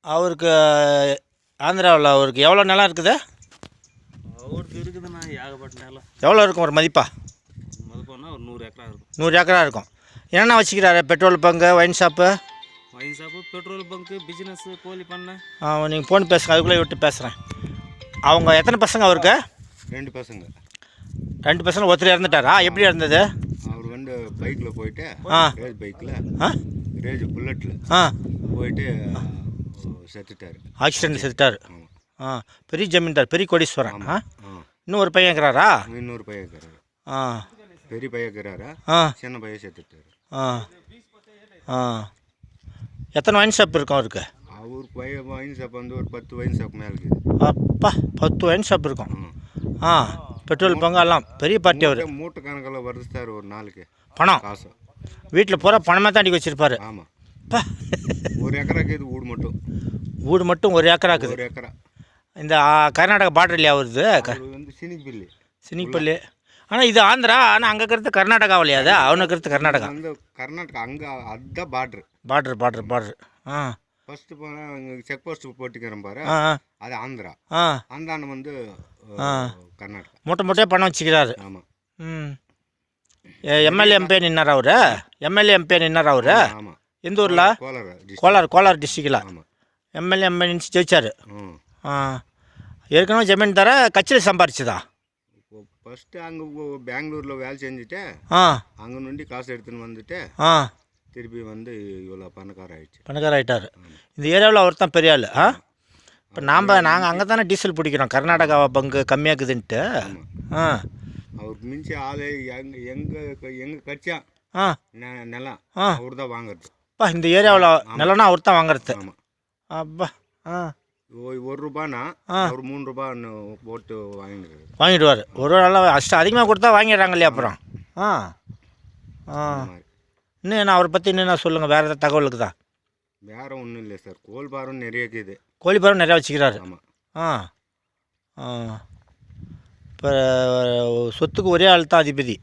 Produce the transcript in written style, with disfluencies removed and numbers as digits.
அவருக்கு ஆந்திராவில் அவருக்கு எவ்வளோ நிலம் இருக்குது? அவருக்கு இருக்குதுண்ணா ஏகப்பட்ட நிலம். எவ்வளோ இருக்கும் ஒரு மதிப்பா? மதிப்பானா ஒரு 100 ஏக்கரா இருக்கும். 100 ஏக்கரா இருக்கும். என்னென்ன வச்சுக்கிறாரு? Petrol bunk, wine shop? Wine shop, petrol bunk, business, கோழி பண்ணை. நீங்கள் ஃபோன் பேசுங்க, அதுக்குள்ளே விட்டு பேசுகிறேன். அவங்க எத்தனை பசங்க அவருக்கு? 2 பசங்க. 2 பசங்க. ஒருத்தர் இறந்துட்டாரா? எப்படி இருந்தது? அவர் வந்து பைக்கில் போயிட்டு ரேஜ் பைக்கில் ரேஜ் புல்லட்டில் போயிட்டு செத்துட்டார். ஆக்சிடென்ட் செத்துட்டார். பெரிய ஜமீன்தார், பெரிய கோடீஸ்வரன். இன்னும் ஒரு பையன் இருக்கிறாரா? இன்னொரு பையன் இருக்கிறாரு. பெரிய பையன் இருக்கிறாரா? சின்ன பையன் செத்துட்டார். எத்தனை ஒயின் ஷாப் இருக்கும் அவருக்கு? அவருக்கு ஒயின் ஷாப் வந்து ஒரு 10 ஒயின் ஷாப் மேலே இருக்குது. அப்பா, 10 ஒயின் ஷாப் இருக்கும். பெட்ரோல் பங்கு எல்லாம் பெரிய பார்ட்டி அவர். மூட்டை கணக்கில் வருது சார் ஒரு நாளைக்கு பணம். காசு வீட்டில் பூரா பணமாக தாண்டி வச்சுருப்பாரு. ஆமாம். 1 ஏக்கராக்கு இது வீடு மட்டும். வீடு மட்டும் 1 ஏக்கராக்குது. 1 ஏக்கரா. இந்த கர்நாடகா பார்டர்லையா வருது? வந்து சினிப்பள்ளி. சினிப்பள்ளி. ஆனால் இது ஆந்திரா. ஆனால் அங்கே இருக்கிறது கர்நாடகாவிலையா? அது அவனுக்கு இருக்கிறது கர்நாடகா. வந்து கர்நாடகா அங்கே அதுதான் பார்ட்ரு. பார்ட்ரு. ஃபஸ்ட்டு போனால் இங்கே செக் போஸ்ட்டு போட்டுக்கிறேன் பாரு, அது ஆந்திரா. ஆந்திரான்னு வந்து கர்நாடகா. மூட்டையாக பணம் வச்சுக்கிறாரு. ஆமாம். எம்எல்ஏ எம்பி நின்னார் அவரு? எம்எல்ஏ எம்பி நின்னார் அவரு? ஆமாம். எந்த ஊரில்? கோலார் டிஸ்ட்ரிக்டில் எம்எல்ஏ எம்பி நினச்சி ஜெயிச்சார். ஏற்கனவே ஜமீன்தார கட்சியில் சம்பாரிச்சுதா? ஃபஸ்ட்டு அங்கே பெங்களூரில் வேலை செஞ்சுட்டு அங்கே நொண்டி காசு எடுத்துன்னு வந்துட்டு திருப்பி வந்து இவ்வளோ பணக்கார ஆகிட்டார். இந்த ஏரியாவில் அவர் தான் பெரிய ஆள். இப்போ நாங்கள் அங்கே தானே டீசல் பிடிக்கிறோம், கர்நாடகா பங்கு கம்மியாக்குதுன்ட்டு. அவருக்கு மிஞ்சி ஆள் எங்கே கட்சியா நிலம் அவர் தான் வாங்குறது. அப்பா, இந்த ஏரியாவில் நிலம்னா அவர் தான் வாங்குறது. அப்பா. 1 ரூபானா ஒரு 3 ரூபான்னு போட்டு வாங்கிடுவார். ஒரு நாள் அதிகமாக கொடுத்தா வாங்கிடுறாங்க இல்லையா? அப்புறம் இன்னும் என்ன அவரை பற்றி இன்னும் சொல்லுங்கள், வேறு ஏதாவது தகவலுக்கு தான்? வேறு ஒன்றும் இல்லை சார். கோழிபாரம் நிறைய இருக்குது. கோழிபாரம் நிறையா வச்சுக்கிறாரு. ஆமாம். இப்போ சொத்துக்கு ஒரே ஆள் தான் அதிபதி.